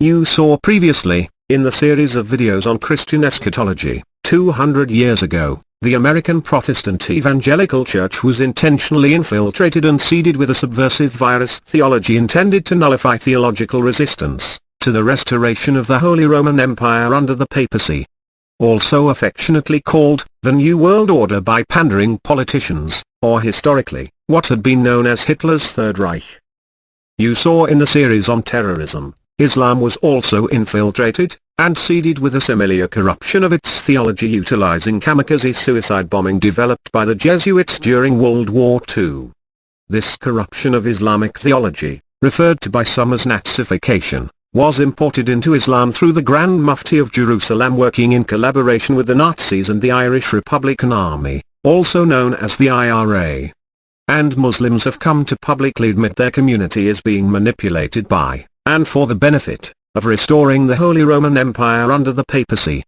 You saw previously, in the series of videos on Christian eschatology, 200 years ago, the American Protestant evangelical church was intentionally infiltrated and seeded with a subversive virus theology intended to nullify theological resistance to the restoration of the Holy Roman Empire under the papacy. Also affectionately called the New World Order by pandering politicians, or historically, what had been known as Hitler's Third Reich. You saw in the series on terrorism, Islam was also infiltrated, and seeded with a similar corruption of its theology utilizing kamikaze suicide bombing developed by the Jesuits during World War II. This corruption of Islamic theology, referred to by some as Nazification, was imported into Islam through the Grand Mufti of Jerusalem working in collaboration with the Nazis and the Irish Republican Army, also known as the IRA. And Muslims have come to publicly admit their community is being manipulated by, and for the benefit, of restoring the Holy Roman Empire under the papacy.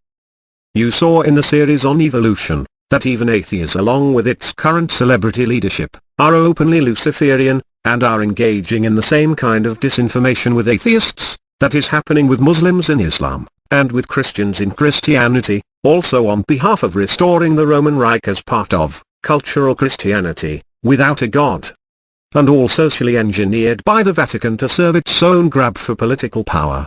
You saw in the series on evolution, that even atheists along with its current celebrity leadership, are openly Luciferian, and are engaging in the same kind of disinformation with atheists, that is happening with Muslims in Islam, and with Christians in Christianity, also on behalf of restoring the Roman Reich as part of cultural Christianity, without a God. And all socially engineered by the Vatican to serve its own grab for political power.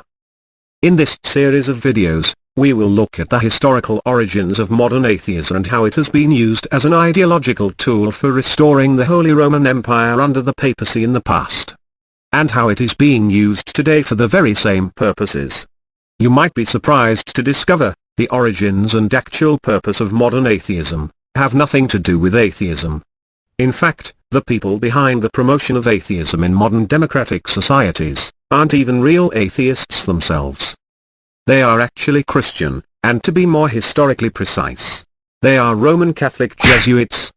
In this series of videos, we will look at the historical origins of modern atheism and how it has been used as an ideological tool for restoring the Holy Roman Empire under the papacy in the past. And how it is being used today for the very same purposes. You might be surprised to discover, the origins and actual purpose of modern atheism, have nothing to do with atheism. In fact, the people behind the promotion of atheism in modern democratic societies, aren't even real atheists themselves. They are actually Christian, and to be more historically precise, they are Roman Catholic Jesuits.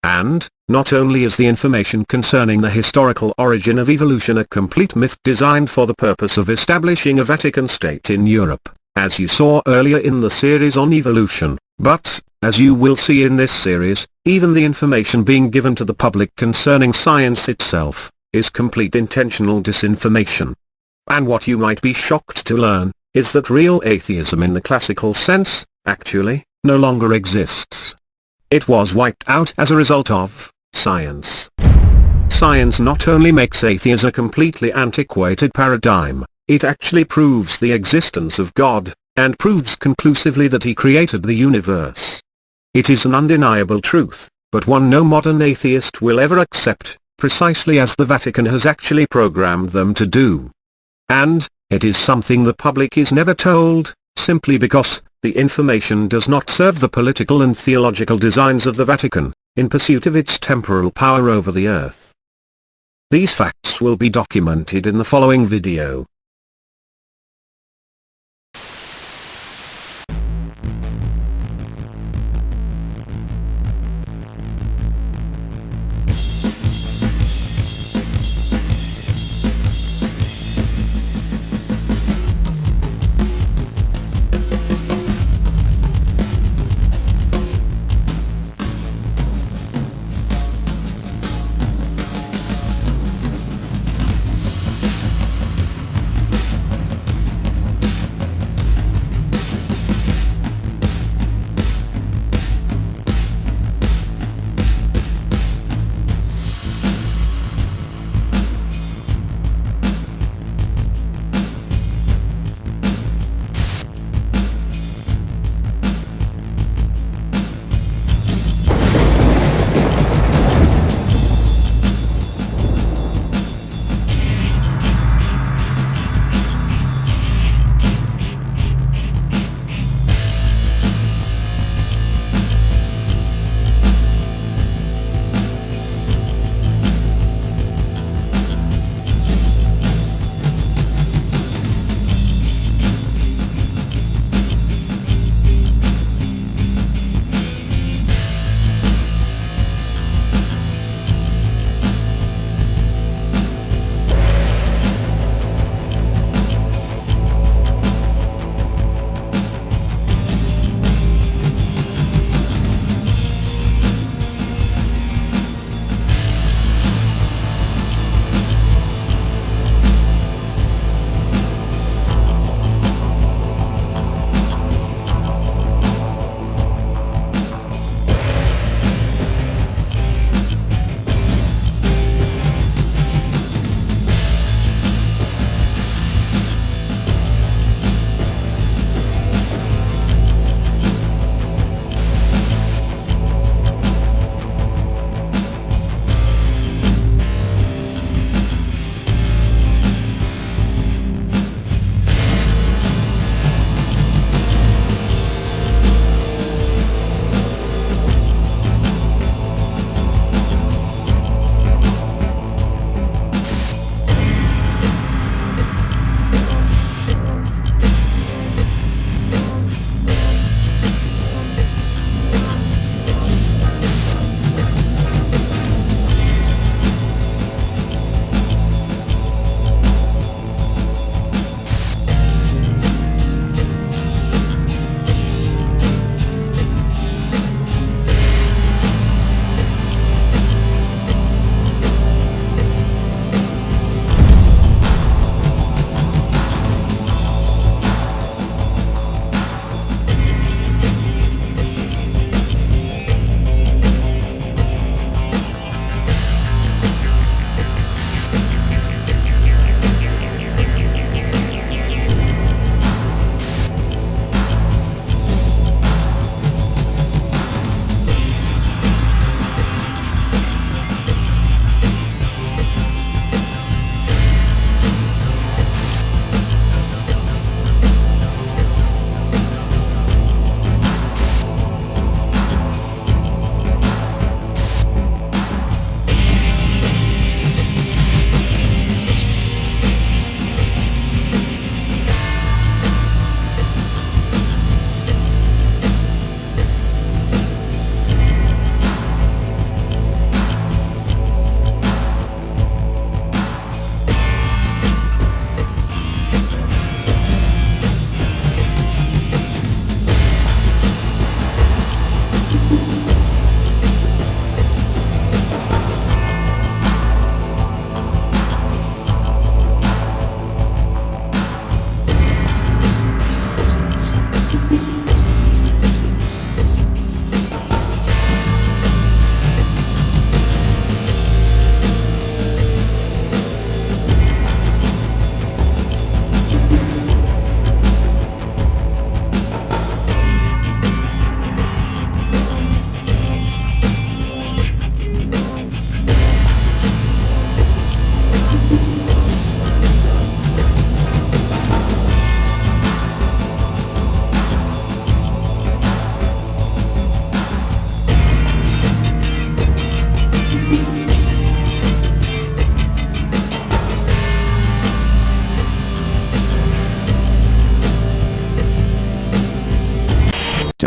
And, not only is the information concerning the historical origin of evolution a complete myth designed for the purpose of establishing a Vatican state in Europe, as you saw earlier in the series on evolution, but, as you will see in this series, even the information being given to the public concerning science itself, is complete intentional disinformation. And what you might be shocked to learn, is that real atheism in the classical sense, actually, no longer exists. It was wiped out as a result of science. Science not only makes atheism a completely antiquated paradigm, it actually proves the existence of God, and proves conclusively that He created the universe. It is an undeniable truth, but one no modern atheist will ever accept, precisely as the Vatican has actually programmed them to do. And, it is something the public is never told, simply because, the information does not serve the political and theological designs of the Vatican, in pursuit of its temporal power over the earth. These facts will be documented in the following video.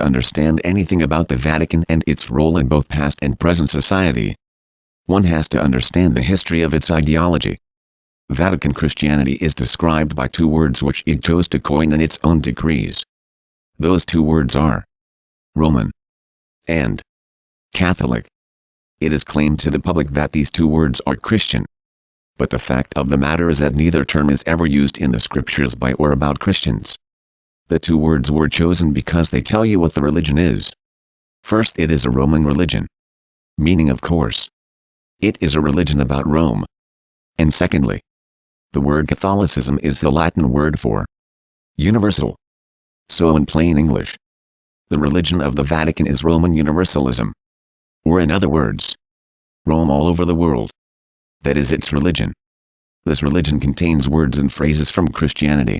understand anything about the Vatican and its role in both past and present society, one has to understand the history of its ideology. Vatican Christianity is described by two words which it chose to coin in its own decrees. Those two words are Roman and Catholic. It is claimed to the public that these two words are Christian. But the fact of the matter is that neither term is ever used in the scriptures by or about Christians. The two words were chosen because they tell you what the religion is. First, it is a Roman religion. Meaning, of course, it is a religion about Rome. And secondly, the word Catholicism is the Latin word for universal. So in plain English, the religion of the Vatican is Roman Universalism. Or in other words, Rome all over the world. That is its religion. This religion contains words and phrases from Christianity,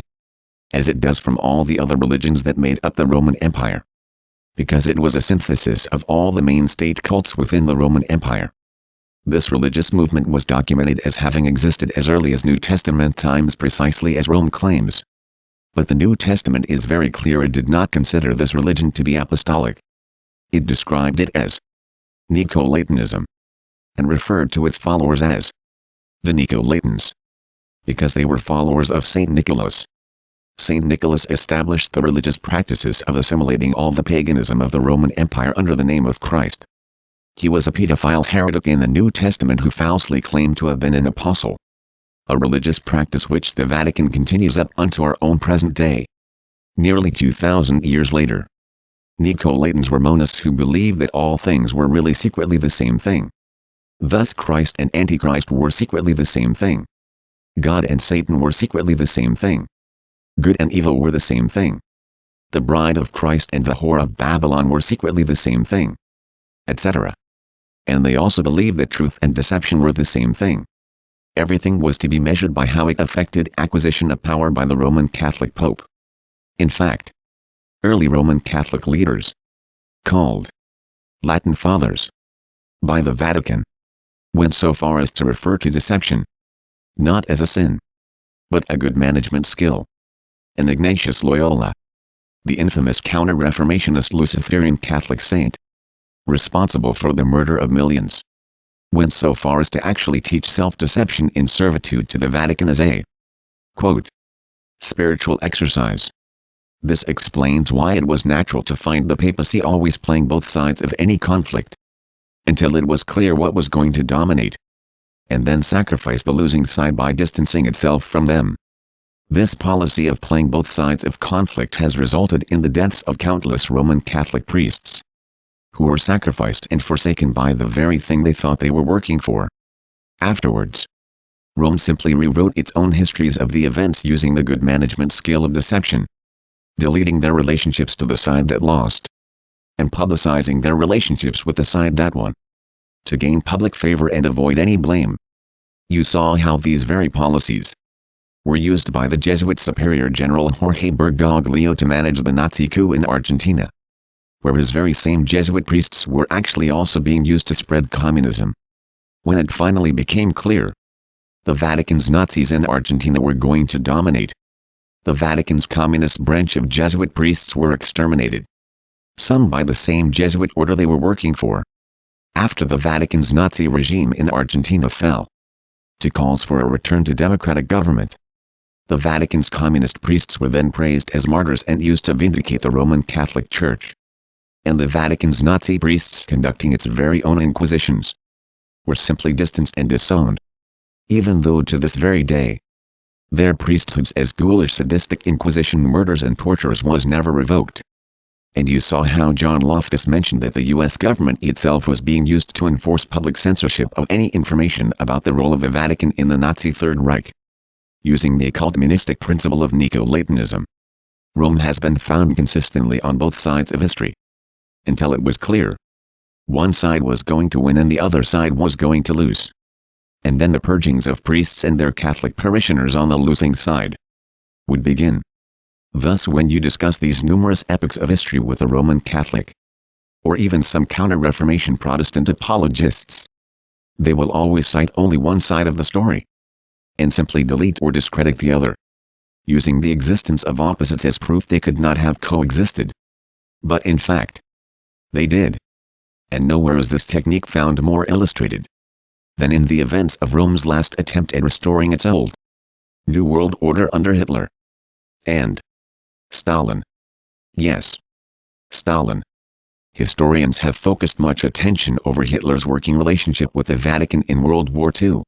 as it does from all the other religions that made up the Roman Empire. Because it was a synthesis of all the main state cults within the Roman Empire. This religious movement was documented as having existed as early as New Testament times, precisely as Rome claims. But the New Testament is very clear it did not consider this religion to be apostolic. It described it as Nicolaitanism, and referred to its followers as the Nicolaitans, because they were followers of Saint Nicholas. Saint Nicholas established the religious practices of assimilating all the paganism of the Roman Empire under the name of Christ. He was a pedophile heretic in the New Testament who falsely claimed to have been an apostle. A religious practice which the Vatican continues up unto our own present day. Nearly 2,000 years later, Nicolaitans were monists who believed that all things were really secretly the same thing. Thus Christ and Antichrist were secretly the same thing. God and Satan were secretly the same thing. Good and evil were the same thing. The bride of Christ and the whore of Babylon were secretly the same thing, etc. And they also believed that truth and deception were the same thing. Everything was to be measured by how it affected acquisition of power by the Roman Catholic Pope. In fact, early Roman Catholic leaders, called Latin Fathers by the Vatican, went so far as to refer to deception not as a sin, but a good management skill. And Ignatius Loyola, the infamous counter-Reformationist Luciferian Catholic saint, responsible for the murder of millions, went so far as to actually teach self-deception in servitude to the Vatican as a, quote, spiritual exercise. This explains why it was natural to find the papacy always playing both sides of any conflict, until it was clear what was going to dominate, and then sacrifice the losing side by distancing itself from them. This policy of playing both sides of conflict has resulted in the deaths of countless Roman Catholic priests, who were sacrificed and forsaken by the very thing they thought they were working for. Afterwards, Rome simply rewrote its own histories of the events using the good management skill of deception, deleting their relationships to the side that lost, and publicizing their relationships with the side that won, to gain public favor and avoid any blame. You saw how these very policies were used by the Jesuit Superior General Jorge Bergoglio to manage the Nazi coup in Argentina, where his very same Jesuit priests were actually also being used to spread communism. When it finally became clear the Vatican's Nazis in Argentina were going to dominate, the Vatican's communist branch of Jesuit priests were exterminated, some by the same Jesuit order they were working for. After the Vatican's Nazi regime in Argentina fell to calls for a return to democratic government, the Vatican's communist priests were then praised as martyrs and used to vindicate the Roman Catholic Church. And the Vatican's Nazi priests conducting its very own inquisitions were simply distanced and disowned, even though to this very day, their priesthoods as ghoulish sadistic inquisition murders and torturers was never revoked. And you saw how John Loftus mentioned that the US government itself was being used to enforce public censorship of any information about the role of the Vatican in the Nazi Third Reich, using the occult monistic principle of Nicolaitanism. Rome has been found consistently on both sides of history, until it was clear one side was going to win and the other side was going to lose. And then the purgings of priests and their Catholic parishioners on the losing side would begin. Thus when you discuss these numerous epochs of history with a Roman Catholic, or even some counter-Reformation Protestant apologists, they will always cite only one side of the story, and simply delete or discredit the other, using the existence of opposites as proof they could not have coexisted. But in fact, they did. And nowhere is this technique found more illustrated than in the events of Rome's last attempt at restoring its old New World Order under Hitler and Stalin. Yes, Stalin. Historians have focused much attention over Hitler's working relationship with the Vatican in World War II.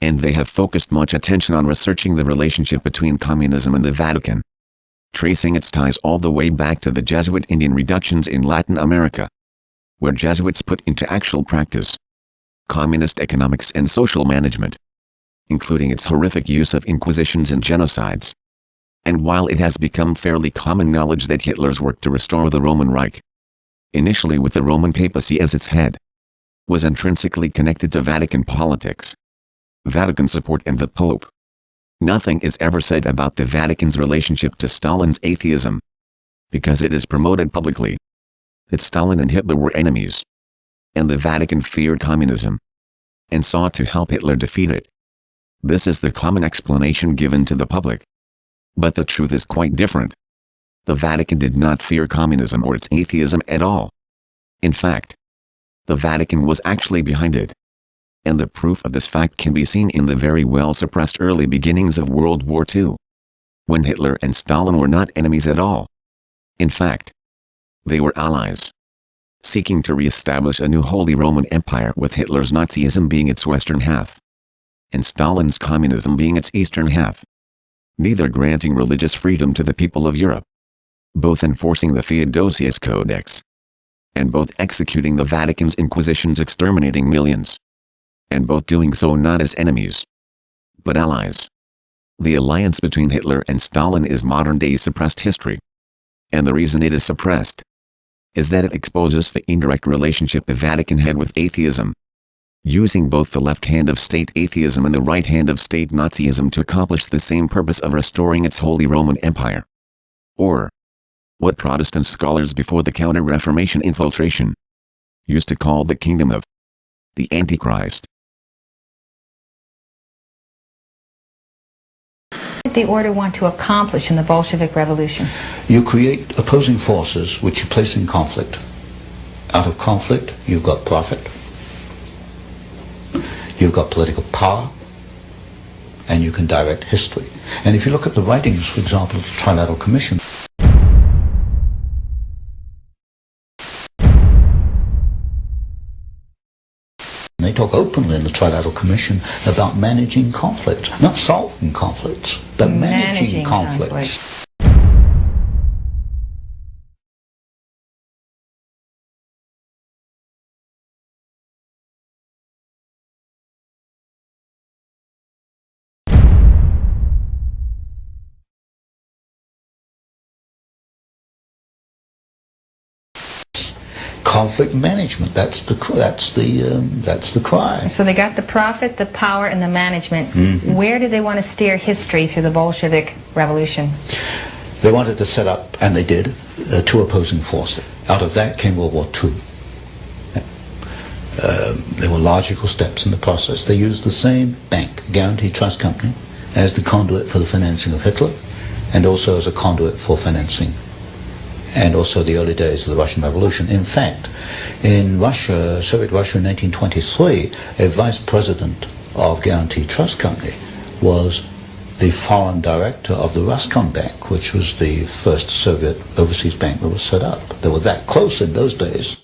And they have focused much attention on researching the relationship between communism and the Vatican, tracing its ties all the way back to the Jesuit Indian reductions in Latin America, where Jesuits put into actual practice communist economics and social management, including its horrific use of inquisitions and genocides. And while it has become fairly common knowledge that Hitler's work to restore the Roman Reich, initially with the Roman papacy as its head, was intrinsically connected to Vatican politics, Vatican support and the Pope, nothing is ever said about the Vatican's relationship to Stalin's atheism, because it is promoted publicly that Stalin and Hitler were enemies, and the Vatican feared communism, and sought to help Hitler defeat it. This is the common explanation given to the public. But the truth is quite different. The Vatican did not fear communism or its atheism at all. In fact, the Vatican was actually behind it. And the proof of this fact can be seen in the very well suppressed early beginnings of World War II, when Hitler and Stalin were not enemies at all. In fact, they were allies, seeking to re-establish a new Holy Roman Empire with Hitler's Nazism being its western half, and Stalin's communism being its eastern half, neither granting religious freedom to the people of Europe, both enforcing the Theodosius Codex, and both executing the Vatican's inquisitions exterminating millions, and both doing so not as enemies, but allies. The alliance between Hitler and Stalin is modern-day suppressed history. And the reason it is suppressed is that it exposes the indirect relationship the Vatican had with atheism, using both the left hand of state atheism and the right hand of state Nazism to accomplish the same purpose of restoring its Holy Roman Empire. Or, what Protestant scholars before the Counter-Reformation infiltration used to call the kingdom of the Antichrist. What did the order want to accomplish in the Bolshevik Revolution? You create opposing forces which you place in conflict. Out of conflict, you've got profit, you've got political power, and you can direct history. And if you look at the writings, for example, of the Trilateral Commission, they talk openly in the Trilateral Commission about managing conflicts, not solving conflicts, but managing conflicts. Conflict management, that's the cry. So they got the profit, the power, and the management. Mm-hmm. Where did they want to steer history through the Bolshevik Revolution? They wanted to set up, and they did, two opposing forces. Out of that came World War II. There were logical steps in the process. They used the same bank, Guaranteed Trust Company, as the conduit for the financing of Hitler, and also as a conduit for financing and also the early days of the Russian Revolution. In fact, in Russia, Soviet Russia in 1923, a vice president of Guaranteed Trust Company was the foreign director of the Roscombank, which was the first Soviet overseas bank that was set up. They were that close in those days.